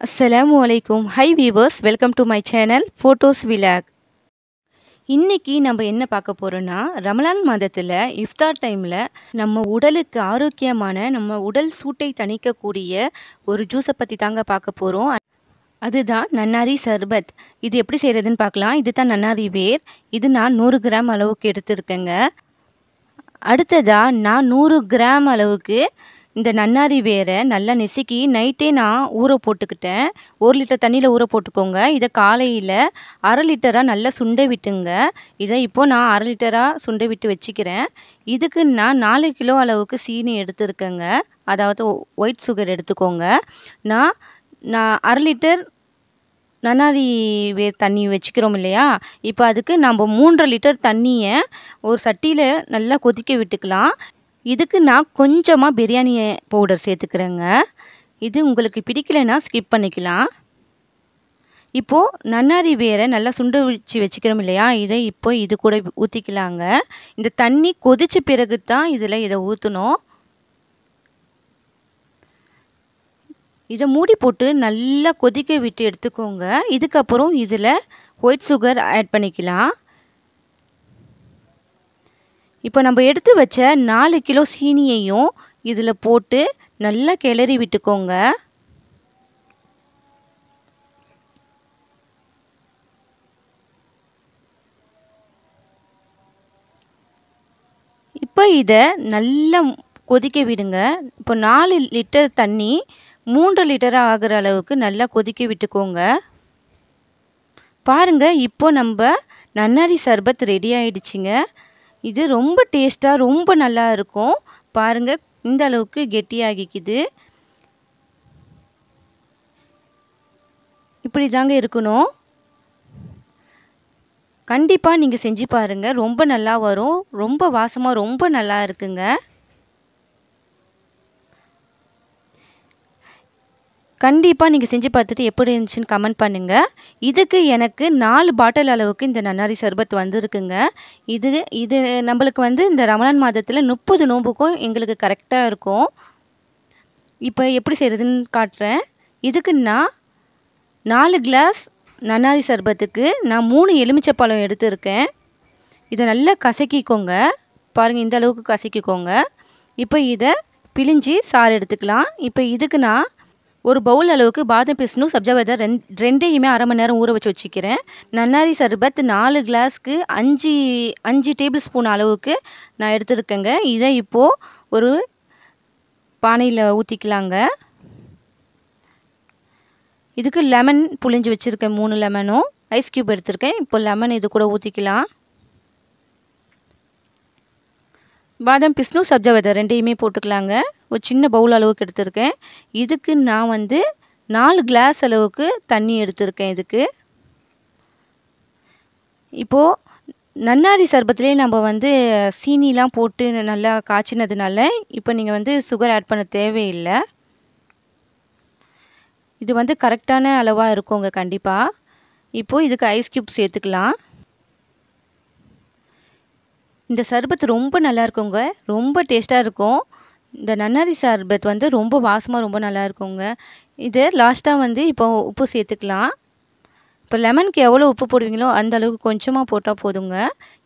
Assalamualaikum. Hi viewers, welcome to my channel Photos Vlog. இன்னைக்கு நம்ம என்ன பார்க்க போறோம்னா ரமலான் மாதத்துல இஃப்தார் டைம்ல நம்ம உடலுக்கு ஆரோக்கியமான நம்ம உடல் சூட்டை தணிக்கக்கூடிய ஒரு ஜூஸை பத்தி தாங்க பார்க்க போறோம். அதுதான் நன்னாரி சர்பத். இது எப்படி செய்யறதுன்னு பார்க்கலாம். இதுதான் நன்னாரி வேர். இது நான் 100 கிராம் அளவுக்கு எடுத்துருக்கேங்க. அடுத்ததா நான் 100 கிராம் அளவுக்கு இந்த நன்னாரி வேரை நல்லா நெசுக்கி நைட்டே நான் ஊற போட்டுக்கிட்டேன். 1 லிட்டர் தண்ணியில் ஊற போட்டுக்கோங்க. இதை காலையில் 1/2 லிட்டராக நல்லா சுண்ட விட்டுங்க. இதை இப்போது நான் 1/2 லிட்டராக சுண்ட விட்டு வச்சுக்கிறேன். இதுக்கு நான் 4 கிலோ அளவுக்கு சீனி எடுத்துருக்கேங்க. அதாவது ஒயிட் சுகர் எடுத்துக்கோங்க. நான் 1/2 லிட்டர் நன்னாரி வேர் தண்ணி வச்சுக்கிறோம் இல்லையா, இப்போ அதுக்கு நம்ம 3.5 லிட்டர் தண்ணியை ஒரு சட்டியில் நல்லா கொதிக்க விட்டுக்கலாம். இதுக்கு நான் கொஞ்சமாக பிரியாணி பவுடர் சேர்த்துக்கிறேங்க. இது உங்களுக்கு பிடிக்கலைன்னா ஸ்கிப் பண்ணிக்கலாம். இப்போது நன்னாரி வேரை நல்லா சுண்ட வச்சுக்கிறோம் இல்லையா, இதை இப்போ இது கூட ஊற்றிக்கலாங்க. இந்த தண்ணி கொதிச்ச பிறகு தான் இதில் இதை ஊற்றணும். இதை மூடி போட்டு நல்லா கொதிக்க விட்டு எடுத்துக்கோங்க. இதுக்கப்புறம் இதில் ஒயிட் சுகர் ஆட் பண்ணிக்கலாம். இப்போ நம்ம எடுத்து வச்ச 4 கிலோ சீனியையும் இதில் போட்டு நல்லா கிளறி விட்டுக்கோங்க. இப்போ இதை நல்லா கொதிக்க விடுங்க. இப்போ 4 லிட்டர் தண்ணி 3 லிட்டராக ஆகிற அளவுக்கு நல்லா கொதிக்க விட்டுக்கோங்க. பாருங்கள், இப்போ நம்ம நன்னாரி சர்பத் ரெடி ஆயிடுச்சுங்க. இது ரொம்ப டேஸ்ட்டாக ரொம்ப நல்லா இருக்கும். பாருங்கள், இந்த அளவுக்கு கெட்டியாகிக்குது. இப்படி தாங்க இருக்கணும். கண்டிப்பாக நீங்கள் செஞ்சு பாருங்கள். ரொம்ப நல்லா வரும். ரொம்ப வாசமாக ரொம்ப நல்லா இருக்குங்க. கண்டிப்பாக நீங்கள் செஞ்சு பார்த்துட்டு எப்படி இருந்துச்சுன்னு கமெண்ட் பண்ணுங்கள். இதுக்கு எனக்கு 4 பாட்டில் அளவுக்கு இந்த நன்னாரி சர்பத் வந்திருக்குங்க. இது நம்மளுக்கு வந்து இந்த ரமலான் மாதத்தில் 30 நோம்புக்கும் எங்களுக்கு கரெக்டாக இருக்கும். இப்போ எப்படி செய்கிறதுன்னு காட்டுறேன். இதுக்கு நான் 4 கிளாஸ் நன்னாரி சர்பத்துக்கு நான் 3 எலுமிச்சைப்பழம் எடுத்துருக்கேன். இதை நல்லா கசக்கிக்கோங்க. பாருங்கள், இந்த அளவுக்கு கசக்கிக்கோங்க. இப்போ இதை பிழிஞ்சி சாறு எடுத்துக்கலாம். இப்போ இதுக்கு நான் ஒரு பவுல் அளவுக்கு பாதாம் பிஸ்னு சப்ஜா ரெண்டையுமே 1/2 மணி நேரம் ஊற வச்சு வச்சுக்கிறேன். நன்னாரி சர்பத் 4 கிளாஸ்க்கு 5 டேபிள் ஸ்பூன் அளவுக்கு நான் எடுத்துருக்கேங்க. இதை இப்போது ஒரு பானையில் ஊற்றிக்கலாங்க. இதுக்கு லெமன் புழிஞ்சு வச்சுருக்கேன். 3 லெமனும் ஐஸ் க்யூப் எடுத்திருக்கேன். இப்போ லெமன் இது கூட ஊற்றிக்கலாம். பாதாம் பிஸ்னு சப்ஜா ரெண்டையுமே போட்டுக்கலாங்க. ஒரு சின்ன பவுல் அளவுக்கு எடுத்திருக்கேன். இதுக்கு நான் வந்து 4 கிளாஸ் அளவுக்கு தண்ணி எடுத்திருக்கேன். இதுக்கு இப்போது நன்னாரி சர்பத்துலேயே நம்ம வந்து சீனிலாம் போட்டு நல்லா காய்ச்சினதுனால இப்போ நீங்கள் வந்து சுகர் ஆட் பண்ண தேவையில்லை. இது வந்து கரெக்டான அளவாக இருக்குங்க கண்டிப்பாக. இப்போது இதுக்கு ஐஸ் க்யூப் சேர்த்துக்கலாம். இந்த சர்பத் ரொம்ப நல்லா இருக்குங்க. ரொம்ப டேஸ்ட்டாக இருக்கும். இந்த நன்னாரி சர்பத் வந்து ரொம்ப வாசமாக ரொம்ப நல்லா இருக்குங்க. இது லாஸ்ட்டாக வந்து இப்போ உப்பு சேர்த்துக்கலாம். இப்போ லெமனுக்கு எவ்வளோ உப்பு போடுவீங்களோ அந்த அளவுக்கு கொஞ்சமாக போட்டால் போதுங்க.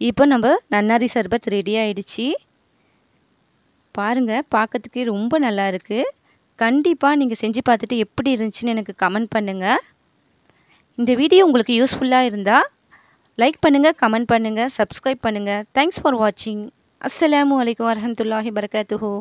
இப்போ நம்ம நன்னாரி சர்பத் ரெடி ஆகிடுச்சு. பாருங்கள், பார்க்கறதுக்கு ரொம்ப நல்லா இருக்குது. கண்டிப்பாக நீங்கள் செஞ்சு பார்த்துட்டு எப்படி இருந்துச்சுன்னு எனக்கு கமெண்ட் பண்ணுங்கள். இந்த வீடியோ உங்களுக்கு யூஸ்ஃபுல்லாக இருந்தால் லைக் பண்ணுங்கள், கமெண்ட் பண்ணுங்கள், சப்ஸ்கிரைப் பண்ணுங்கள். தேங்க்ஸ் ஃபார் வாட்சிங். அஸ்ஸலாமு அலைக்கும் வரஹ்மத்துல்லாஹி வபரகாத்துஹு.